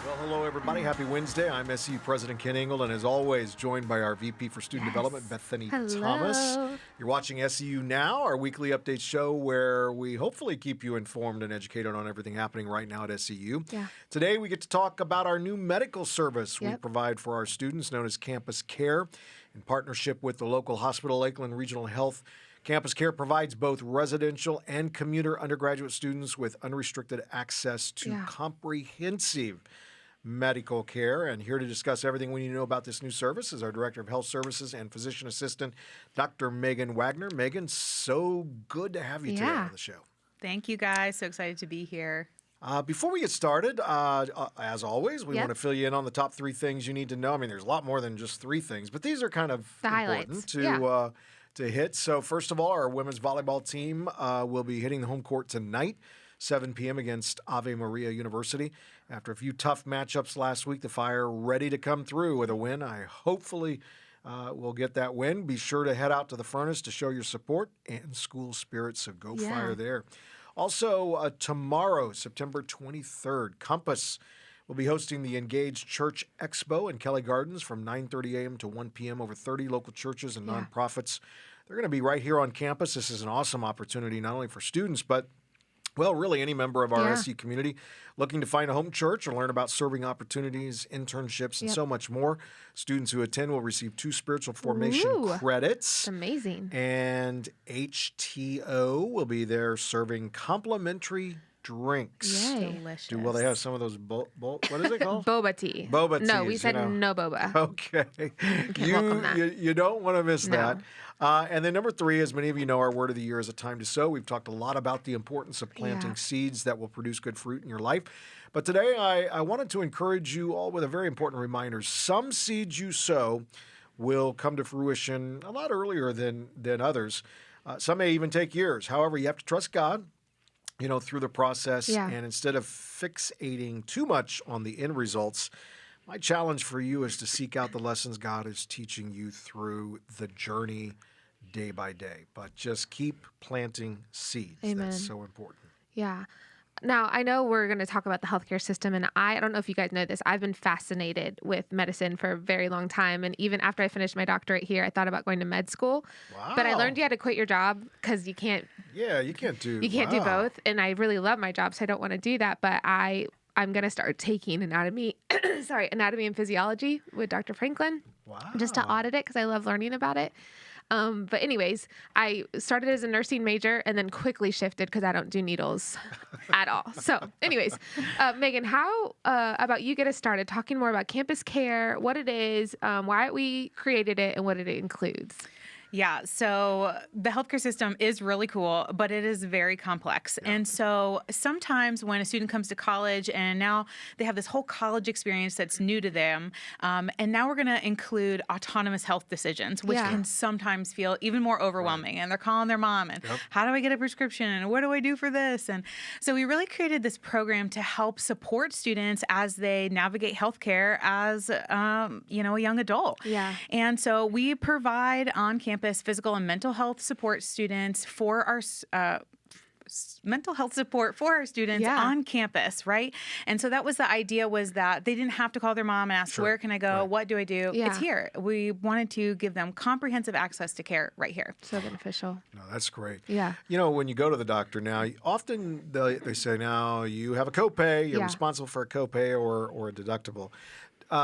Well, hello, everybody. Happy Wednesday. I'm SEU President Ken Ingle, and as always, joined by our VP for Student Development, Bethany Thomas. You're watching SEU Now, our weekly update show where we hopefully keep you informed and educated on everything happening right now at SEU. Today, we get to talk about our new medical service we provide for our students known as Campus Care. In partnership with the local hospital, Lakeland Regional Health, Campus Care provides both residential and commuter undergraduate students with unrestricted access to comprehensive medical care. And here to discuss everything we need to know about this new service is our Director of Health Services and Physician Assistant, Dr. Megan Wagner. Megan, so good to have you today on the show. Thank you, guys. So excited to be here. Before we get started, as always, we want to fill you in on the top three things you need to know. I mean, there's a lot more than just three things, but these are kind of important to hit. So first of all, our women's volleyball team will be hitting the home court tonight, 7 p.m. against Ave Maria University. After a few tough matchups last week, the Fire ready to come through with a win. I hopefully will get that win. Be sure to head out to the Furnace to show your support and school spirit, so go Fire there. Also, tomorrow, September 23rd, Compass will be hosting the Engaged Church Expo in Kelly Gardens from 9:30 a.m. to 1 p.m. Over 30 local churches and nonprofits. They're going to be right here on campus. This is an awesome opportunity not only for students, but well, really any member of our SU community looking to find a home church or learn about serving opportunities, internships, and so much more. Students who attend will receive 2 spiritual formation credits. That's amazing. And HTO will be there serving complimentary drinks. Yay. Delicious. Well, they have some of those, what is it called? Boba tea. Boba No, teas, we said no boba. Okay. welcome that. You don't want to miss No. that. And then number 3, as many of you know, our word of the year is a time to sow. We've talked a lot about the importance of planting seeds that will produce good fruit in your life. But today I wanted to encourage you all with a very important reminder. Some seeds you sow will come to fruition a lot earlier than others. Some may even take years. However, you have to trust God, through the process. And instead of fixating too much on the end results, my challenge for you is to seek out the lessons God is teaching you through the journey day by day. But just keep planting seeds. Amen. That's so important. Yeah. Now, I know we're going to talk about the healthcare system, and I don't know if you guys know this. I've been fascinated with medicine for a very long time, and even after I finished my doctorate here, I thought about going to med school. Wow. But I learned you had to quit your job because you can't. Yeah, you can't do. You can't do both, and I really love my job, so I don't want to do that. But I'm going to start taking anatomy and physiology with Dr. Franklin, just to audit it because I love learning about it. But anyways, I started as a nursing major and then quickly shifted because I don't do needles at all. So anyways, Megan, how about you get us started talking more about Campus Care, what it is, why we created it, and what it includes? Yeah, so the healthcare system is really cool, but it is very complex. And so sometimes when a student comes to college and now they have this whole college experience that's new to them, and now we're going to include autonomous health decisions, which can sometimes feel even more overwhelming. And they're calling their mom and how do I get a prescription? And what do I do for this? And so we really created this program to help support students as they navigate healthcare as, a young adult. Yeah. And so we provide on campus physical and mental health support students for our mental health support for our students on campus, right? And so that was the idea, was that they didn't have to call their mom and ask, where can I go? What do I do? It's here. We wanted to give them comprehensive access to care right here. So beneficial. No, that's great. Yeah. When you go to the doctor now, often they say, now you have a copay, you're responsible for a copay or a deductible.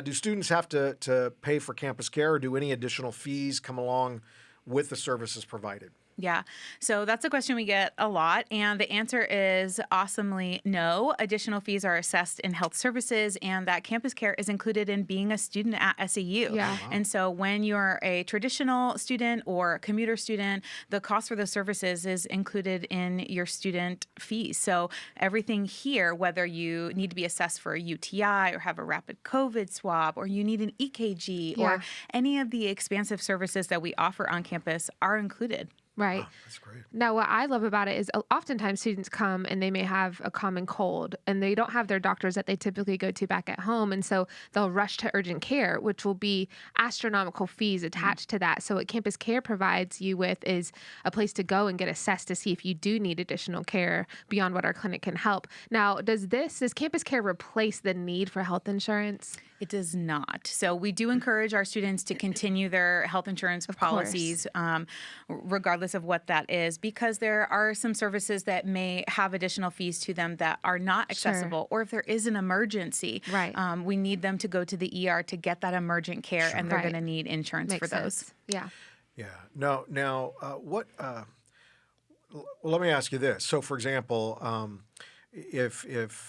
Do students have to pay for Campus Care, or do any additional fees come along with the services provided? Yeah. So that's a question we get a lot. And the answer is awesomely no. Additional fees are assessed in health services, and that Campus Care is included in being a student at SEU. Yeah. Wow. And so when you're a traditional student or a commuter student, the cost for those services is included in your student fees. So everything here, whether you need to be assessed for a UTI or have a rapid COVID swab, or you need an EKG or any of the expansive services that we offer on campus are included. Right. Wow, that's great. Now, what I love about it is oftentimes students come and they may have a common cold and they don't have their doctors that they typically go to back at home. And so they'll rush to urgent care, which will be astronomical fees attached to that. So what Campus Care provides you with is a place to go and get assessed to see if you do need additional care beyond what our clinic can help. Now, does Campus Care replace the need for health insurance? It does not. So we do encourage our students to continue their health insurance policies, regardless of what that is, because there are some services that may have additional fees to them that are not accessible, or if there is an emergency, we need them to go to the ER to get that emergent care, and they're going to need insurance for those. Yeah. Yeah. Now, what? Well, let me ask you this. So, for example, if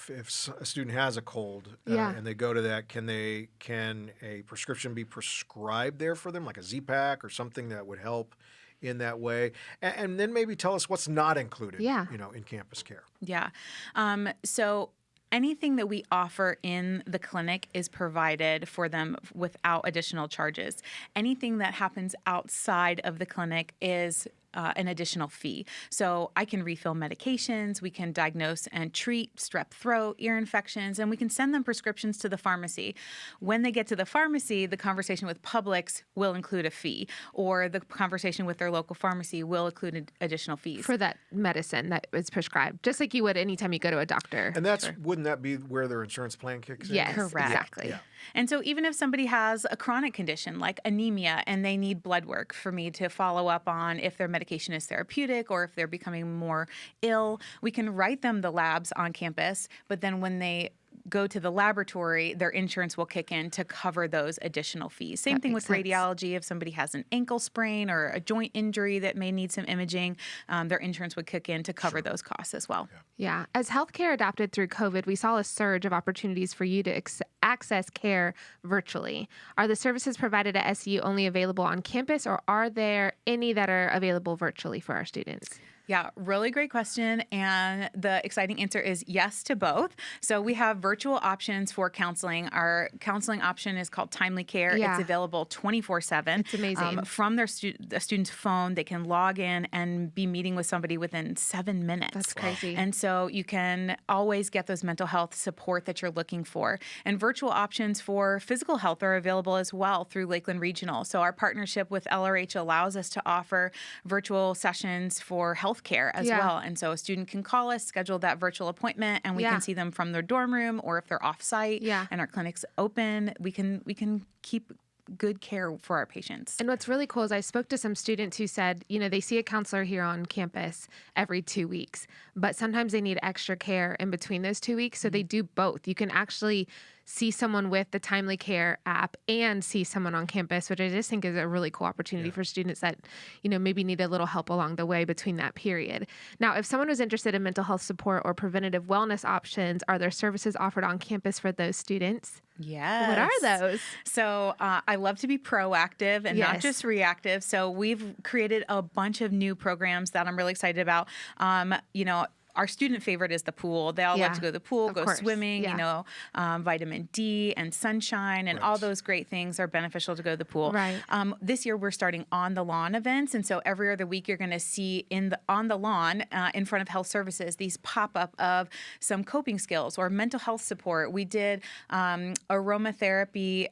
a student has a cold and they go to that, can a prescription be prescribed there for them, like a Z-Pak or something that would help in that way? And then maybe tell us what's not included, in Campus Care. Yeah. So anything that we offer in the clinic is provided for them without additional charges. Anything that happens outside of the clinic is an additional fee. So I can refill medications, we can diagnose and treat strep throat, ear infections, and we can send them prescriptions to the pharmacy. When they get to the pharmacy, the conversation with Publix will include a fee, or the conversation with their local pharmacy will include additional fees. For that medicine that is prescribed, just like you would anytime you go to a doctor. And wouldn't that be where their insurance plan kicks in? Yes, correct. Exactly. Yeah. And so even if somebody has a chronic condition like anemia and they need blood work for me to follow up on if their medication is therapeutic or if they're becoming more ill, we can write them the labs on campus, but then when they go to the laboratory, their insurance will kick in to cover those additional fees. Same thing with radiology. If somebody has an ankle sprain or a joint injury that may need some imaging, their insurance would kick in to cover those costs as well. Yeah. As healthcare adapted through COVID, we saw a surge of opportunities for you to access care virtually. Are the services provided at SEU only available on campus, or are there any that are available virtually for our students? Yeah, really great question. And the exciting answer is yes to both. So we have virtual options for counseling. Our counseling option is called Timely Care. Yeah. It's available 24/7. It's amazing. From the student's phone, they can log in and be meeting with somebody within 7 minutes. That's crazy. And so you can always get those mental health support that you're looking for. And virtual options for physical health are available as well through Lakeland Regional. So our partnership with LRH allows us to offer virtual sessions for health care as well. And so a student can call us, schedule that virtual appointment, and we can see them from their dorm room, or if they're off site and our clinic's open, we can keep good care for our patients. And what's really cool is I spoke to some students who said, they see a counselor here on campus every 2 weeks, but sometimes they need extra care in between those 2 weeks. So they do both. You can actually see someone with the Timely Care app and see someone on campus, which I just think is a really cool opportunity for students that, maybe need a little help along the way between that period. Now, if someone was interested in mental health support or preventative wellness options, are there services offered on campus for those students? Yes. What are those? So I love to be proactive and not just reactive. So we've created a bunch of new programs that I'm really excited about. Our student favorite is the pool. They all love to go to the pool, go swimming, vitamin D and sunshine and all those great things are beneficial to go to the pool. Right. This year we're starting on the lawn events. And so every other week you're going to see on the lawn in front of health services, these pop up of some coping skills or mental health support. We did aromatherapy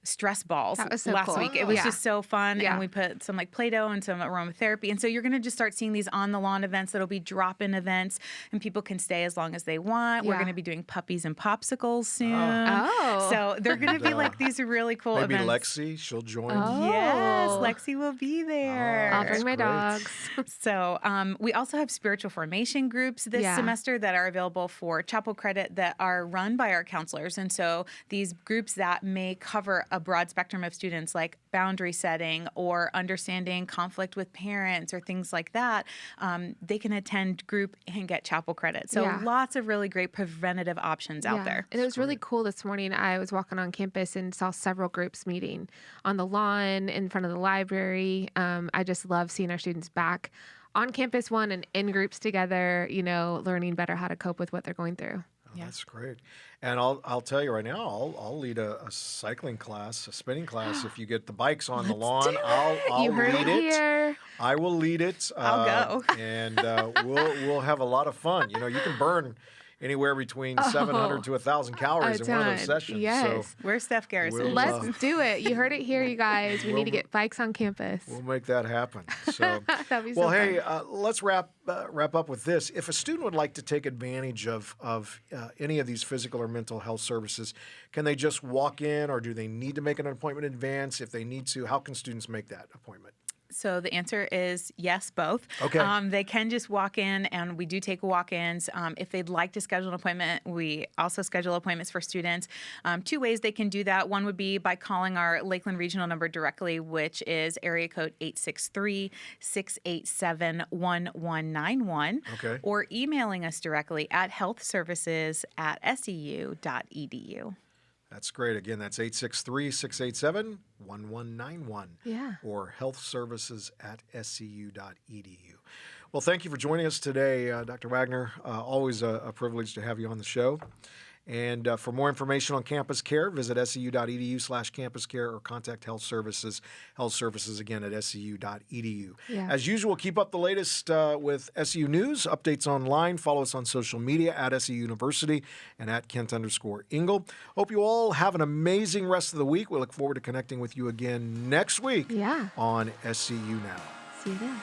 stress balls last week. It was just so fun. And we put some Play-Doh and some aromatherapy. And so you're going to just start seeing these on the lawn events that'll be drop-in events and people can stay as long as they want. We're going to be doing puppies and popsicles soon. So they're going to be these really cool maybe events. Lexi, she'll join. Yes, Lexi will be there. I'll bring my dogs. So we also have spiritual formation groups this semester that are available for chapel credit that are run by our counselors. And so these groups that may cover a broad spectrum of students like boundary setting or understanding conflict with parents or things like that, they can attend group and get chapel credit. So lots of really great preventative options out there. And it was really cool this morning. I was walking on campus and saw several groups meeting on the lawn in front of the library. I just love seeing our students back on campus and in groups together, learning better how to cope with what they're going through. That's great. And I'll tell you right now, I'll lead a cycling class, a spinning class. If you get the bikes on the lawn, I'll you heard lead it it. Here. I will lead it. I'll go. And we'll have a lot of fun. You can burn anywhere between 700 to 1,000 calories in one of those sessions. Yes. So where's Steph Garrison? Let's do it. You heard it here, you guys. We need to get bikes on campus. We'll make that happen. So, that'd be so fun. hey, let's wrap up with this. If a student would like to take advantage of any of these physical or mental health services, can they just walk in, or do they need to make an appointment in advance? If they need to, how can students make that appointment? So the answer is yes, both. Okay. They can just walk in, and we do take walk-ins. If they'd like to schedule an appointment, we also schedule appointments for students. 2 ways they can do that. One would be by calling our Lakeland Regional number directly, which is area code 863-687-1191. Okay. Or emailing us directly at healthservices@seu.edu. That's great. Again, that's 863-687-1191. Yeah. Or healthservices@seu.edu. Well, thank you for joining us today, Dr. Wagner. Always a privilege to have you on the show. And for more information on campus care, visit seu.edu/campus care or contact Health Services. Health Services, again, at seu.edu. Yeah. As usual, keep up the latest with SEU News, updates online. Follow us on social media at SEU University and at Kent_Ingle. Hope you all have an amazing rest of the week. We look forward to connecting with you again next week on SEU Now. See you then.